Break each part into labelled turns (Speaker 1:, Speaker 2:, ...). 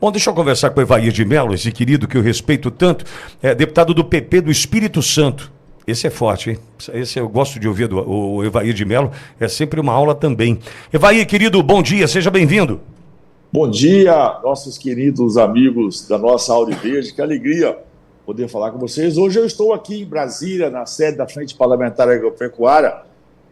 Speaker 1: Bom, deixa eu conversar com o Evair de Mello, esse querido que eu respeito tanto, deputado do PP do Espírito Santo. Esse é forte, hein? Esse eu gosto de ouvir o Evair de Mello, é sempre uma aula também. Evair, querido, bom dia, seja bem-vindo.
Speaker 2: Bom dia, nossos queridos amigos da nossa Aula Verde, que alegria poder falar com vocês. Hoje eu estou aqui em Brasília, na sede da Frente Parlamentar Agropecuária,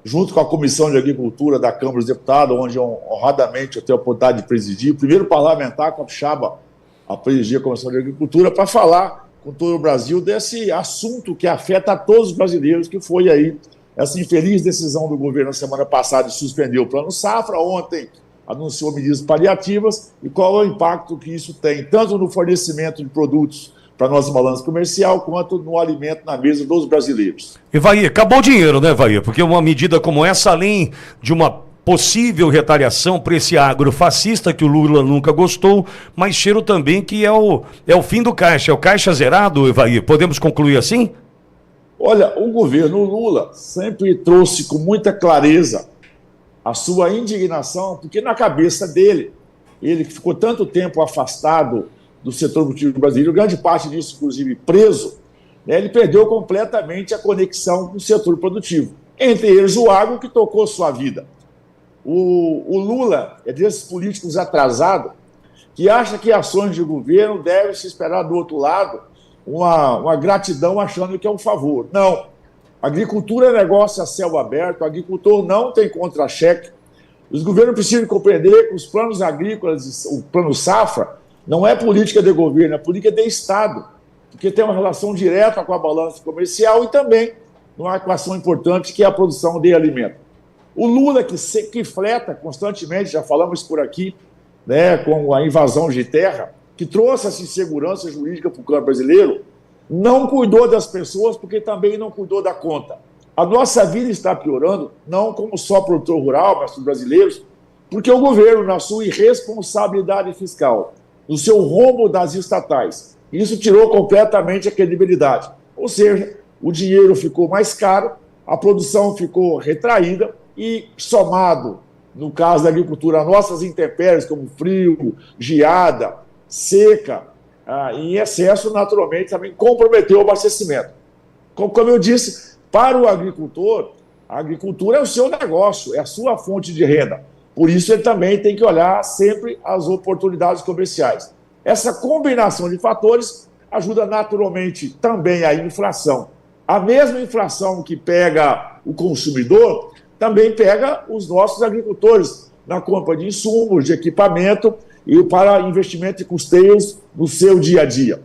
Speaker 2: junto com a Comissão de Agricultura da Câmara dos Deputados, onde honradamente eu tenho a oportunidade de presidir, o primeiro parlamentar capixaba a presidir a Comissão de Agricultura, para falar com todo o Brasil desse assunto que afeta a todos os brasileiros, que foi aí essa infeliz decisão do governo na semana passada de suspender o Plano Safra. Ontem anunciou medidas paliativas, e qual é o impacto que isso tem, tanto no fornecimento de produtos para a nossa balança comercial, quanto no alimento na mesa dos brasileiros.
Speaker 1: Evair, acabou o dinheiro, né, Evair? Porque uma medida como essa, além de uma possível retaliação para esse agrofascista que o Lula nunca gostou, mas cheiro também que é o fim do caixa, é o caixa zerado, Evair. Podemos concluir assim?
Speaker 2: Olha, o governo Lula sempre trouxe com muita clareza a sua indignação, porque na cabeça dele, ele que ficou tanto tempo afastado do setor produtivo brasileiro, grande parte disso, inclusive, preso, né, ele perdeu completamente a conexão com o setor produtivo. Entre eles, o agro, que tocou sua vida. O Lula é desses políticos atrasados que acha que ações de governo devem se esperar do outro lado uma gratidão achando que é um favor. Não. Agricultura é negócio a céu aberto, o agricultor não tem contra-cheque. Os governos precisam compreender que os planos agrícolas, o Plano Safra, não é política de governo, é política de Estado, porque tem uma relação direta com a balança comercial e também numa equação importante que é a produção de alimento. O Lula, que fleta constantemente, já falamos por aqui, né, com a invasão de terra, que trouxe essa insegurança jurídica para o campo brasileiro, não cuidou das pessoas porque também não cuidou da conta. A nossa vida está piorando, não como só produtor rural, mas os brasileiros, porque o governo, na sua irresponsabilidade fiscal, no seu rombo das estatais, isso tirou completamente a credibilidade. Ou seja, o dinheiro ficou mais caro, a produção ficou retraída e, somado, no caso da agricultura, nossas intempéries, como frio, geada, seca, em excesso, naturalmente, também comprometeu o abastecimento. Como eu disse, para o agricultor, a agricultura é o seu negócio, é a sua fonte de renda. Por isso, ele também tem que olhar sempre as oportunidades comerciais. Essa combinação de fatores ajuda naturalmente também a inflação. A mesma inflação que pega o consumidor também pega os nossos agricultores na compra de insumos, de equipamento e para investimento e custeios no seu dia a dia.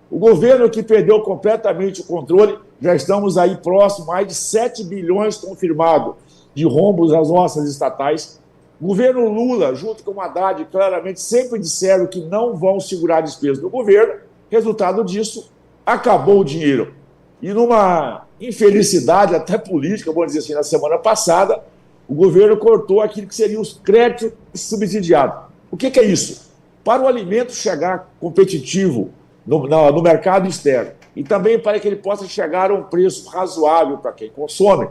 Speaker 2: O governo que perdeu completamente o controle, já estamos aí próximo, mais de 7 bilhões confirmados de rombos às nossas estatais. O governo Lula, junto com o Haddad, claramente sempre disseram que não vão segurar a despesa do governo. Resultado disso, acabou o dinheiro. E numa infelicidade até política, vamos dizer assim, na semana passada, o governo cortou aquilo que seriam os créditos subsidiados. O que é isso? Para o alimento chegar competitivo no mercado externo e também para que ele possa chegar a um preço razoável para quem consome,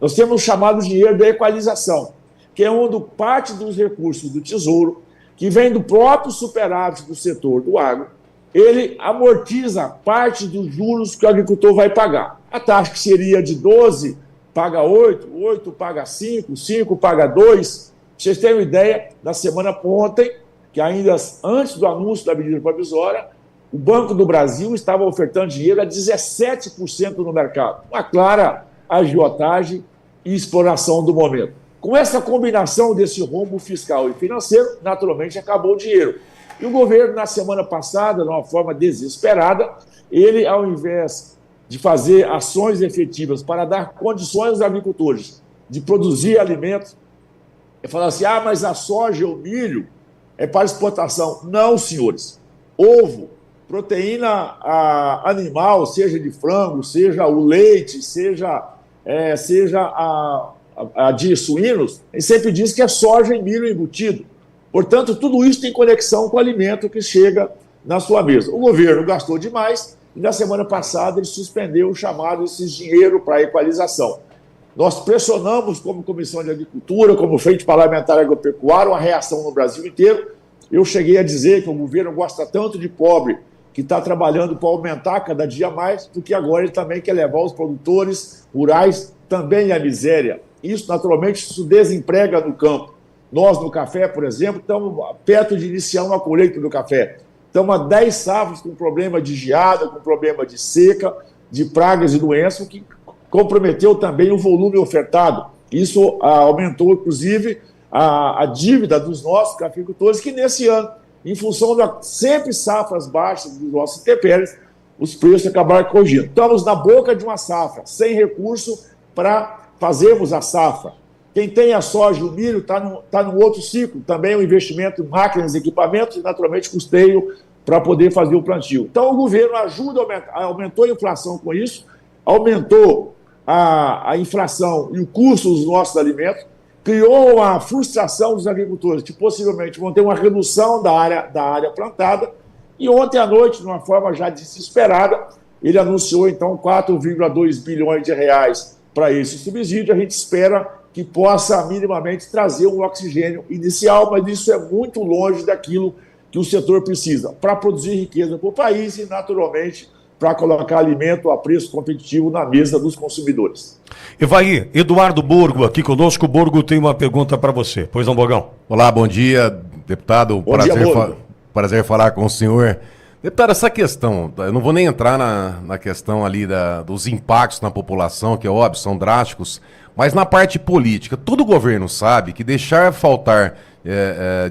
Speaker 2: nós temos o chamado dinheiro da equalização, que é onde parte dos recursos do Tesouro, que vem do próprio superávit do setor do agro, ele amortiza parte dos juros que o agricultor vai pagar. A taxa que seria de 12 paga 8, 8 paga 5, 5 paga 2. Vocês têm uma ideia, na semana ontem, que ainda antes do anúncio da medida provisória, o Banco do Brasil estava ofertando dinheiro a 17% no mercado. Uma clara agiotagem e exploração do momento. Com essa combinação desse rombo fiscal e financeiro, naturalmente acabou o dinheiro. E o governo, na semana passada, de uma forma desesperada, ele, ao invés de fazer ações efetivas para dar condições aos agricultores de produzir alimentos, ele fala assim, mas a soja, o milho, é para exportação. Não, senhores. Ovo, proteína animal, seja de frango, seja o leite, seja a de suínos, ele sempre diz que é soja e milho embutido. Portanto, tudo isso tem conexão com o alimento que chega na sua mesa. O governo gastou demais e na semana passada ele suspendeu o chamado esses dinheiro para equalização. Nós pressionamos como Comissão de Agricultura, como Frente Parlamentar Agropecuária, uma reação no Brasil inteiro, Eu cheguei a dizer que o governo gosta tanto de pobre, que está trabalhando para aumentar cada dia mais, porque agora ele também quer levar os produtores rurais também à miséria. Isso, naturalmente, isso desemprega no campo. Nós, no café, por exemplo, estamos perto de iniciar uma colheita do café. Estamos há 10 safras com problema de geada, com problema de seca, de pragas e doenças, o que comprometeu também o volume ofertado. Isso aumentou, inclusive, a dívida dos nossos cafeicultores, que nesse ano, em função de sempre safras baixas dos nossos intempéries, os preços acabaram corrigindo. Estamos na boca de uma safra, sem recurso para fazermos a safra. Quem tem a soja e o milho está no outro ciclo, também o investimento em máquinas, equipamentos e, naturalmente, custeio para poder fazer o plantio. Então, o governo ajuda, aumentou a inflação com isso, aumentou a inflação e o custo dos nossos alimentos, criou uma frustração dos agricultores, que possivelmente vão ter uma redução da área plantada, e ontem à noite, de uma forma já desesperada, ele anunciou, então, 4,2 bilhões de reais para esse subsídio. A gente espera que possa minimamente trazer um oxigênio inicial, mas isso é muito longe daquilo que o setor precisa para produzir riqueza para o país e, naturalmente, para colocar alimento a preço competitivo na mesa dos consumidores.
Speaker 1: Evaí, Eduardo Borgo aqui conosco. O Borgo tem uma pergunta para você. Pois não, Bogão?
Speaker 3: Olá, bom dia, deputado.
Speaker 2: Bom dia,
Speaker 3: prazer falar com o senhor. Deputado, essa questão, eu não vou nem entrar na questão ali dos impactos na população, que é óbvio, são drásticos, mas na parte política, todo governo sabe que deixar faltar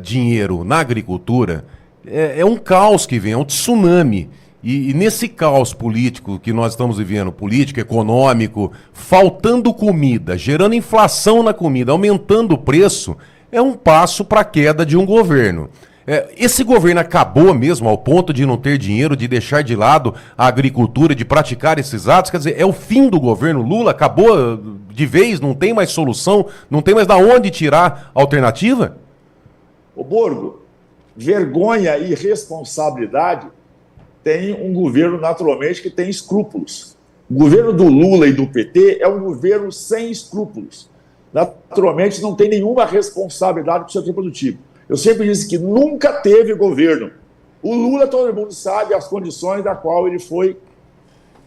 Speaker 3: dinheiro na agricultura é um caos que vem, é um tsunami. E nesse caos político que nós estamos vivendo, político, econômico, faltando comida, gerando inflação na comida, aumentando o preço, é um passo para a queda de um governo. Esse governo acabou mesmo ao ponto de não ter dinheiro, de deixar de lado a agricultura, de praticar esses atos? Quer dizer, é o fim do governo Lula? Acabou de vez? Não tem mais solução? Não tem mais de onde tirar alternativa?
Speaker 2: Ô Borgo, vergonha e responsabilidade tem um governo, naturalmente, que tem escrúpulos. O governo do Lula e do PT é um governo sem escrúpulos. Naturalmente, não tem nenhuma responsabilidade para o setor produtivo. Eu sempre disse que nunca teve governo. O Lula, todo mundo sabe as condições da qual ele foi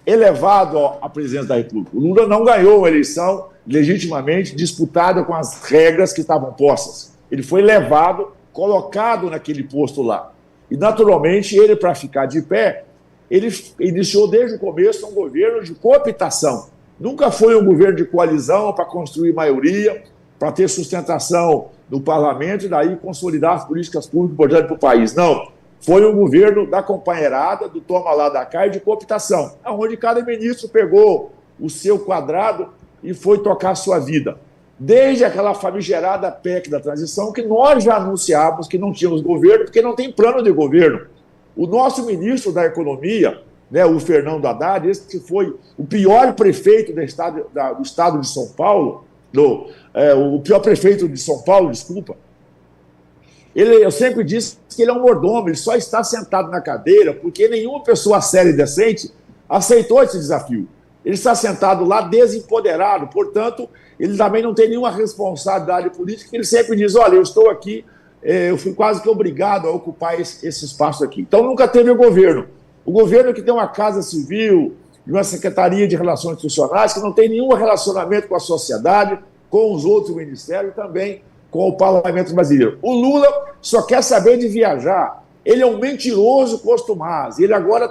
Speaker 2: elevado à presidência da República. O Lula não ganhou a eleição legitimamente disputada com as regras que estavam postas. Ele foi levado, colocado naquele posto lá. E, naturalmente, ele, para ficar de pé, ele iniciou desde o começo um governo de cooptação. Nunca foi um governo de coalizão para construir maioria, para ter sustentação no parlamento e daí consolidar as políticas públicas importantes para o país. Não. Foi um governo da companheirada, do toma lá da cá e de cooptação, onde cada ministro pegou o seu quadrado e foi tocar a sua vida. Desde aquela famigerada PEC da transição, que nós já anunciávamos que não tínhamos governo, porque não tem plano de governo. O nosso ministro da Economia, o Fernando Haddad, esse que foi o pior prefeito do estado de São Paulo, o pior prefeito de São Paulo, desculpa, eu sempre disse que ele é um mordomo, ele só está sentado na cadeira porque nenhuma pessoa séria e decente aceitou esse desafio. Ele está sentado lá desempoderado, portanto, ele também não tem nenhuma responsabilidade política, ele sempre diz, olha, eu estou aqui, eu fui quase que obrigado a ocupar esse espaço aqui. Então nunca teve o governo. O governo que tem uma Casa Civil e uma Secretaria de Relações Institucionais que não tem nenhum relacionamento com a sociedade, com os outros ministérios e também com o Parlamento brasileiro. O Lula só quer saber de viajar. Ele é um mentiroso costumaz. Ele agora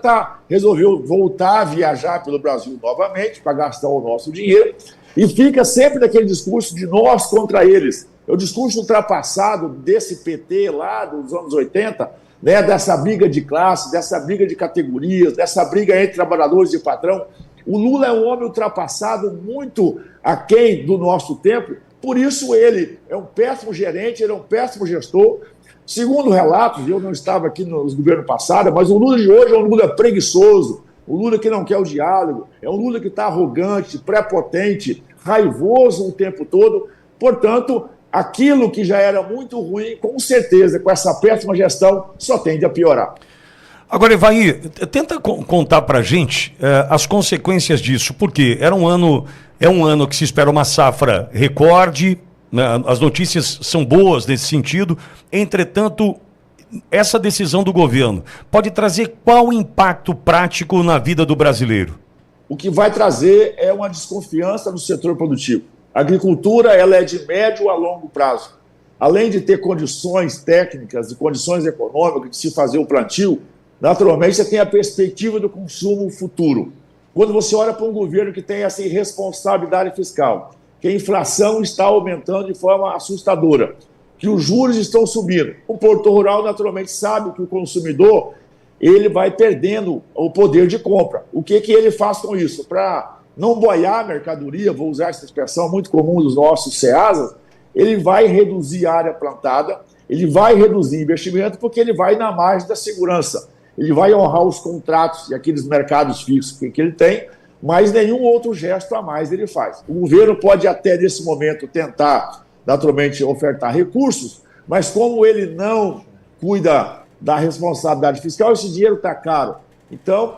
Speaker 2: resolveu voltar a viajar pelo Brasil novamente para gastar o nosso dinheiro e fica sempre naquele discurso de nós contra eles. É o discurso ultrapassado desse PT lá dos anos 80, dessa briga de classe, dessa briga de categorias, dessa briga entre trabalhadores e patrão. O Lula é um homem ultrapassado, muito aquém do nosso tempo, por isso ele é um péssimo gerente, ele é um péssimo gestor. Segundo relatos, eu não estava aqui nos governos passados, mas o Lula de hoje é um Lula preguiçoso, o Lula que não quer o diálogo, é um Lula que está arrogante, prepotente, raivoso o tempo todo. Portanto, aquilo que já era muito ruim, com certeza, com essa péssima gestão, só tende a piorar.
Speaker 1: Agora, Evaí, tenta contar para a gente as consequências disso, porque é um ano que se espera uma safra recorde, né? As notícias são boas nesse sentido, entretanto, essa decisão do governo pode trazer qual impacto prático na vida do brasileiro?
Speaker 2: O que vai trazer é uma desconfiança no setor produtivo. A agricultura ela é de médio a longo prazo. Além de ter condições técnicas e condições econômicas de se fazer o plantio, naturalmente você tem a perspectiva do consumo futuro. Quando você olha para um governo que tem essa irresponsabilidade fiscal, que a inflação está aumentando de forma assustadora, que os juros estão subindo, o produtor rural naturalmente sabe que o consumidor ele vai perdendo o poder de compra. O que ele faz com isso? Para não boiar a mercadoria, vou usar essa expressão muito comum dos nossos ceasas, ele vai reduzir a área plantada, ele vai reduzir investimento porque ele vai na margem da segurança. Ele vai honrar os contratos e aqueles mercados fixos que ele tem, mas nenhum outro gesto a mais ele faz. O governo pode até, nesse momento, tentar, naturalmente, ofertar recursos, mas como ele não cuida da responsabilidade fiscal, esse dinheiro está caro. Então,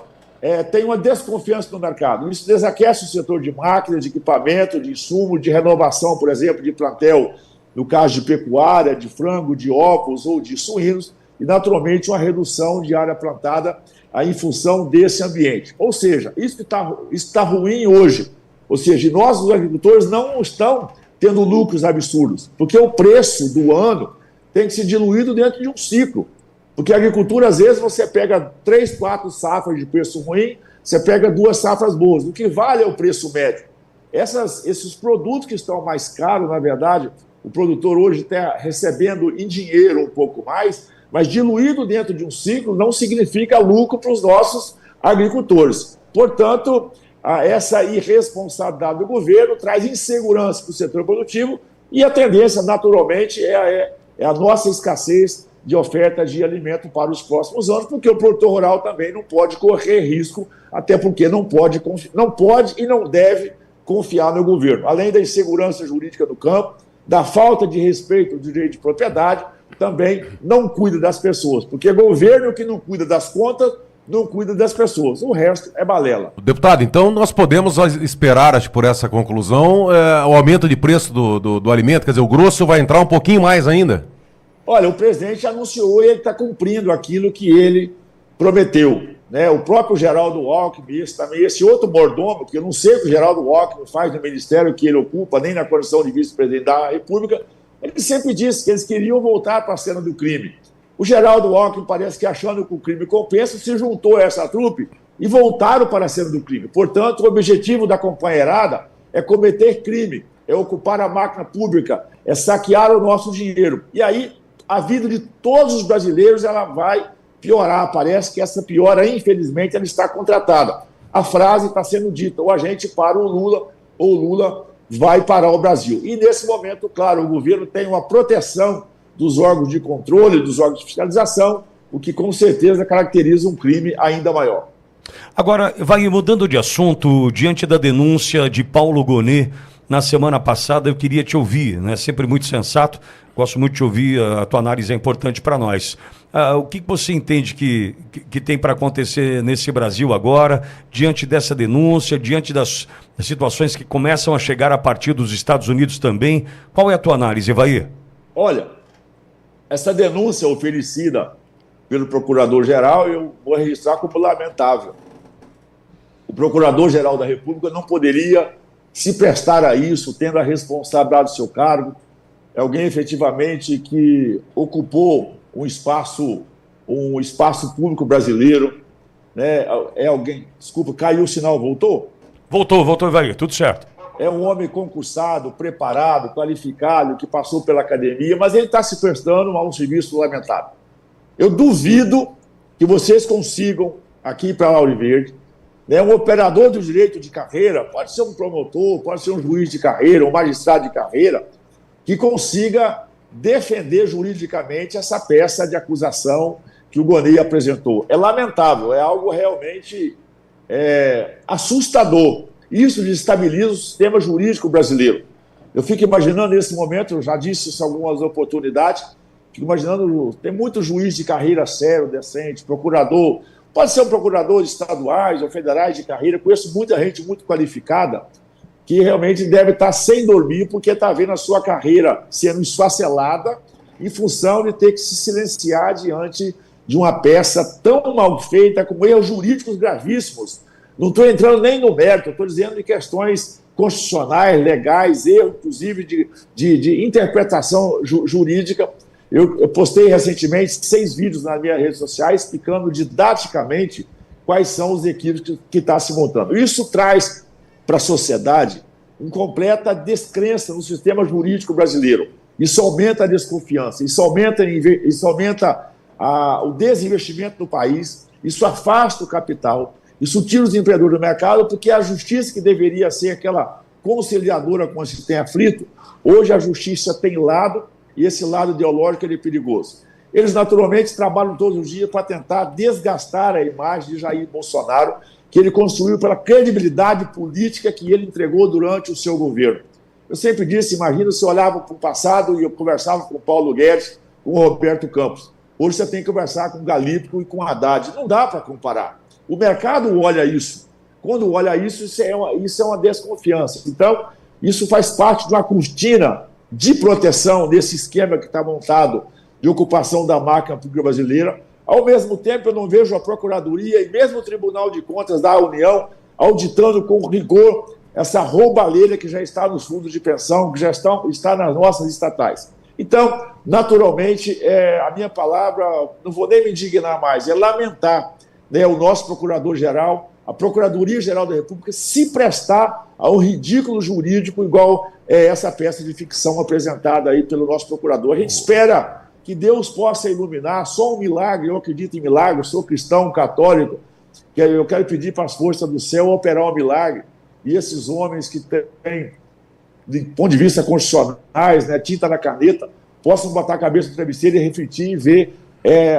Speaker 2: tem uma desconfiança no mercado. Isso desaquece o setor de máquinas, de equipamento, de insumo, de renovação, por exemplo, de plantel, no caso de pecuária, de frango, de ovos ou de suínos, e, naturalmente, uma redução de área plantada em função desse ambiente. Ou seja, isso está ruim hoje. Ou seja, nós, os agricultores, não estão tendo lucros absurdos, porque o preço do ano tem que ser diluído dentro de um ciclo. Porque a agricultura, às vezes, você pega 3, 4 safras de preço ruim, você pega 2 safras boas. O que vale é o preço médio. Esses produtos que estão mais caros, na verdade, o produtor hoje está recebendo em dinheiro um pouco mais, mas diluído dentro de um ciclo não significa lucro para os nossos agricultores. Portanto, essa irresponsabilidade do governo traz insegurança para o setor produtivo e a tendência, naturalmente, é a nossa escassez de oferta de alimento para os próximos anos, porque o produtor rural também não pode correr risco, até porque não pode e não deve confiar no governo. Além da insegurança jurídica do campo, da falta de respeito ao direito de propriedade, também não cuida das pessoas, porque governo que não cuida das contas, não cuida das pessoas. O resto é balela.
Speaker 3: Deputado, então nós podemos esperar, acho que por essa conclusão, o aumento de preço do alimento, quer dizer, o grosso vai entrar um pouquinho mais ainda?
Speaker 2: Olha, o presidente anunciou e ele está cumprindo aquilo que ele prometeu. Né? O próprio Geraldo Alckmin, esse outro mordomo, que eu não sei o que o Geraldo Alckmin faz no ministério que ele ocupa, nem na condição de vice-presidente da República, ele sempre disse que eles queriam voltar para a cena do crime. O Geraldo Alckmin parece que, achando que o crime compensa, se juntou a essa trupe e voltaram para a cena do crime. Portanto, o objetivo da companheirada é cometer crime, é ocupar a máquina pública, é saquear o nosso dinheiro. E aí, a vida de todos os brasileiros ela vai piorar. Parece que essa piora, infelizmente, ela está contratada. A frase está sendo dita: ou a gente para o Lula, ou o Lula vai parar o Brasil. E, nesse momento, claro, o governo tem uma proteção dos órgãos de controle, dos órgãos de fiscalização, o que, com certeza, caracteriza um crime ainda maior.
Speaker 1: Agora, vai mudando de assunto, diante da denúncia de Paulo Gonet, na semana passada, eu queria te ouvir, né? Sempre muito sensato, gosto muito de ouvir, a tua análise é importante para nós. O que você entende que tem para acontecer nesse Brasil agora, diante dessa denúncia, diante das situações que começam a chegar a partir dos Estados Unidos também? Qual é a tua análise, Evair?
Speaker 2: Olha, essa denúncia oferecida pelo Procurador-Geral, eu vou registrar como lamentável. O Procurador-Geral da República não poderia se prestar a isso, tendo a responsabilidade do seu cargo. É alguém efetivamente que ocupou um espaço público brasileiro, né? É alguém, desculpa, caiu o sinal, voltou?
Speaker 1: Voltou, Evair, tudo certo.
Speaker 2: É um homem concursado, preparado, qualificado, que passou pela academia, mas ele está se prestando a um serviço lamentável. Eu duvido que vocês consigam, aqui para Lauro Verde, né, um operador do direito de carreira, pode ser um promotor, pode ser um juiz de carreira, um magistrado de carreira, que consiga defender juridicamente essa peça de acusação que o Gonet apresentou. É lamentável, é algo realmente assustador. Isso desestabiliza o sistema jurídico brasileiro. Eu fico imaginando nesse momento, eu já disse isso em algumas oportunidades, fico imaginando, tem muito juiz de carreira sério, decente, procurador, pode ser um procurador estaduais ou federais de carreira, conheço muita gente muito qualificada que realmente deve estar sem dormir porque está vendo a sua carreira sendo esfacelada em função de ter que se silenciar diante de uma peça tão mal feita, com erros jurídicos gravíssimos. Não estou entrando nem no mérito, estou dizendo de questões constitucionais, legais, erro, inclusive, de interpretação jurídica. Eu postei recentemente 6 vídeos nas minhas redes sociais explicando didaticamente quais são os equívocos que está se montando. Isso traz para a sociedade uma completa descrença no sistema jurídico brasileiro. Isso aumenta a desconfiança, isso aumenta o desinvestimento no país, isso afasta o capital, isso tira os empreendedores do mercado, porque a justiça, que deveria ser aquela conciliadora com se tem aflito, hoje a justiça tem lado, e esse lado ideológico é perigoso. Eles, naturalmente, trabalham todos os dias para tentar desgastar a imagem de Jair Bolsonaro, que ele construiu pela credibilidade política que ele entregou durante o seu governo. Eu sempre disse, imagina se eu olhava para o passado e eu conversava com o Paulo Guedes, com o Roberto Campos. Hoje você tem que conversar com o Galípolo e com o Haddad. Não dá para comparar. O mercado olha isso. Quando olha isso, isso é uma desconfiança. Então, isso faz parte de uma cortina de proteção desse esquema que está montado de ocupação da máquina pública brasileira. Ao mesmo tempo, eu não vejo a Procuradoria e mesmo o Tribunal de Contas da União auditando com rigor essa roubalheira que já está nos fundos de pensão, que já está nas nossas estatais. Então, naturalmente, a minha palavra, não vou nem me indignar mais, é lamentar, né, o nosso Procurador-Geral, a Procuradoria-Geral da República, se prestar a um ridículo jurídico igual essa peça de ficção apresentada aí pelo nosso procurador. A gente espera que Deus possa iluminar, só um milagre, eu acredito em milagres, sou cristão, católico, que eu quero pedir para as forças do céu operar um milagre, e esses homens que têm, de ponto de vista constitucionais, né, tinta na caneta, possam botar a cabeça no travesseiro e refletir e ver,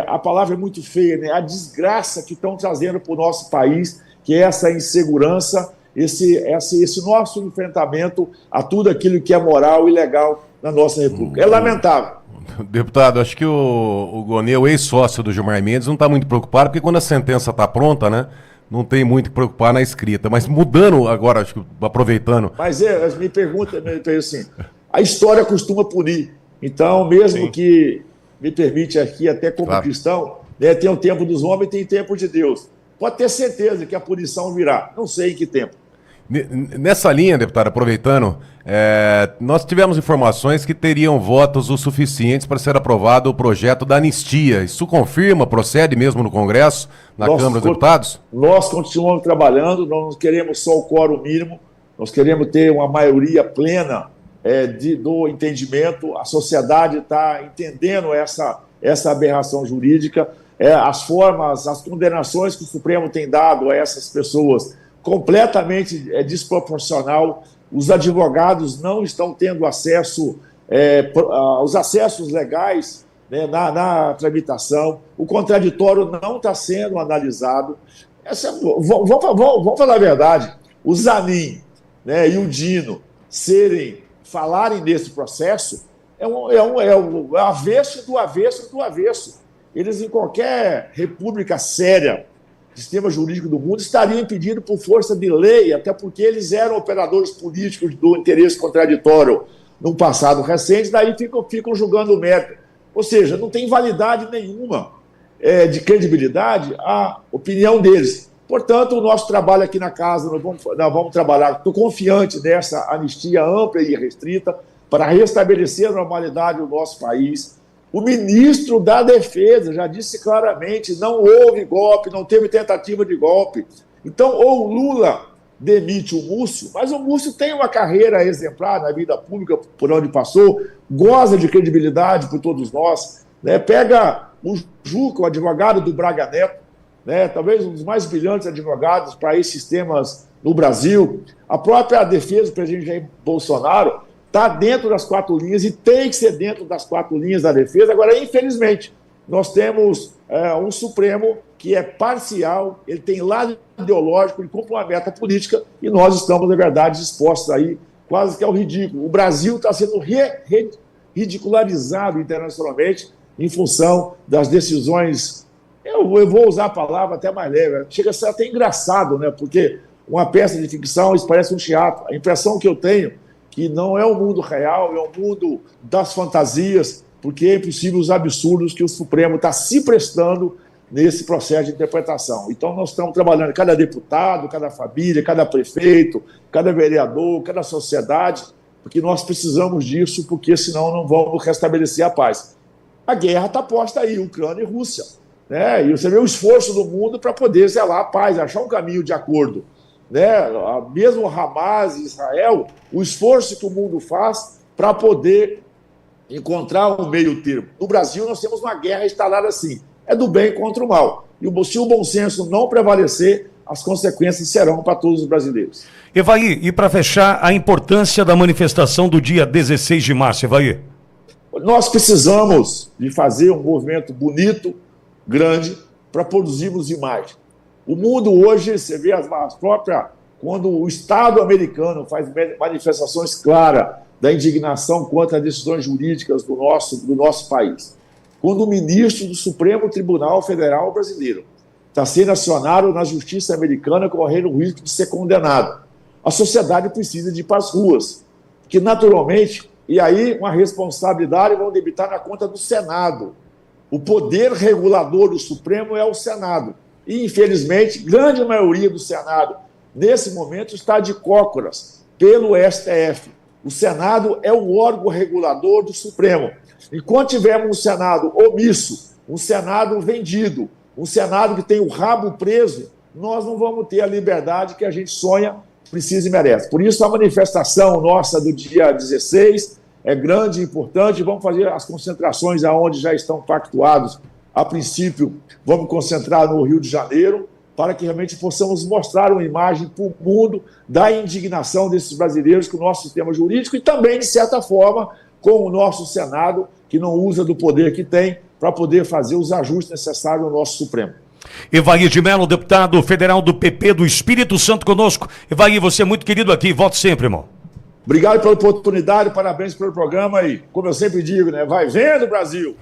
Speaker 2: a palavra é muito feia, né, a desgraça que estão trazendo para o nosso país, que é essa insegurança, esse nosso enfrentamento a tudo aquilo que é moral e legal na nossa República. É lamentável.
Speaker 3: Deputado, acho que o Gonê, o ex-sócio do Gilmar Mendes, não está muito preocupado, porque quando a sentença está pronta, né, não tem muito que preocupar na escrita. Mas mudando agora, acho que aproveitando...
Speaker 2: Mas me pergunta assim, a história costuma punir. Então, mesmo Sim. que me permite aqui, até como cristão, né, tem o tempo dos homens e tem o tempo de Deus. Pode ter certeza que a punição virá. Não sei em que tempo.
Speaker 3: Nessa linha, deputado, aproveitando, nós tivemos informações que teriam votos o suficientes para ser aprovado o projeto da anistia. Isso confirma, procede mesmo no Congresso, na Câmara dos Deputados?
Speaker 2: Nós continuamos trabalhando, nós não queremos só o quórum mínimo, nós queremos ter uma maioria plena do entendimento. A sociedade está entendendo essa aberração jurídica, as formas, as condenações que o Supremo tem dado a essas pessoas completamente desproporcional. Os advogados não estão tendo acesso aos acessos legais, né, na tramitação. O contraditório não está sendo analisado. Vamos falar a verdade. O Zanin, né, e o Dino falarem nesse processo é o avesso do avesso do avesso. Eles, em qualquer república séria, sistema jurídico do mundo, estariam impedidos por força de lei, até porque eles eram operadores políticos do interesse contraditório no passado recente, daí ficam julgando o mérito. Ou seja, não tem validade nenhuma de credibilidade a opinião deles. Portanto, o nosso trabalho aqui na casa, nós vamos trabalhar, estou confiante nessa anistia ampla e restrita para restabelecer a normalidade no nosso país. O ministro da Defesa já disse claramente, não houve golpe, não teve tentativa de golpe. Então, ou o Lula demite o Múcio, mas o Múcio tem uma carreira exemplar na vida pública por onde passou, goza de credibilidade por todos nós, né? Pega o Juca, o advogado do Braga Neto, né? Talvez um dos mais brilhantes advogados para esses temas no Brasil. A própria defesa do presidente Jair Bolsonaro está dentro das 4 linhas e tem que ser dentro das 4 linhas da defesa. Agora, infelizmente, nós temos um Supremo que é parcial, ele tem lado ideológico, ele cumpre uma meta política e nós estamos, na verdade, dispostos aí quase que ao ridículo. O Brasil está sendo ridicularizado internacionalmente em função das decisões, eu vou usar a palavra até mais leve, chega a ser até engraçado, né? Porque uma peça de ficção, isso parece um teatro. A impressão que eu tenho que não é o mundo real, é o mundo das fantasias, porque é impossível os absurdos que o Supremo está se prestando nesse processo de interpretação. Então, nós estamos trabalhando, cada deputado, cada família, cada prefeito, cada vereador, cada sociedade, porque nós precisamos disso, porque senão não vamos restabelecer a paz. A guerra está posta aí, Ucrânia e Rússia, né? E você vê o esforço do mundo para poder zelar a paz, achar um caminho de acordo, né? Mesmo Hamas e Israel, o esforço que o mundo faz para poder encontrar um meio termo. No Brasil, nós temos uma guerra instalada assim, é do bem contra o mal. E se o bom senso não prevalecer, as consequências serão para todos os brasileiros.
Speaker 1: Evaí, e para fechar, a importância da manifestação do dia 16 de março, Evaí?
Speaker 2: Nós precisamos de fazer um movimento bonito, grande, para produzirmos imagem. O mundo hoje, você vê as próprias... Quando o Estado americano faz manifestações claras da indignação contra as decisões jurídicas do nosso país. Quando o ministro do Supremo Tribunal Federal brasileiro está sendo acionado na justiça americana correndo o risco de ser condenado. A sociedade precisa de ir para as ruas, que naturalmente, e aí uma responsabilidade vão debitar na conta do Senado. O poder regulador do Supremo é o Senado. E, infelizmente, grande maioria do Senado, nesse momento, está de cócoras pelo STF. O Senado é o órgão regulador do Supremo. Enquanto tivermos um Senado omisso, um Senado vendido, um Senado que tem o rabo preso, nós não vamos ter a liberdade que a gente sonha, precisa e merece. Por isso, a manifestação nossa do dia 16 é grande e importante. Vamos fazer as concentrações aonde já estão pactuados. A princípio, vamos concentrar no Rio de Janeiro, para que realmente possamos mostrar uma imagem para o mundo da indignação desses brasileiros com o nosso sistema jurídico e também, de certa forma, com o nosso Senado, que não usa do poder que tem para poder fazer os ajustes necessários no nosso Supremo.
Speaker 1: Evaí de Mello, deputado federal do PP do Espírito Santo conosco. Evaí, você é muito querido aqui, volte sempre, irmão.
Speaker 2: Obrigado pela oportunidade, parabéns pelo programa e, como eu sempre digo, né, vai vendo, Brasil!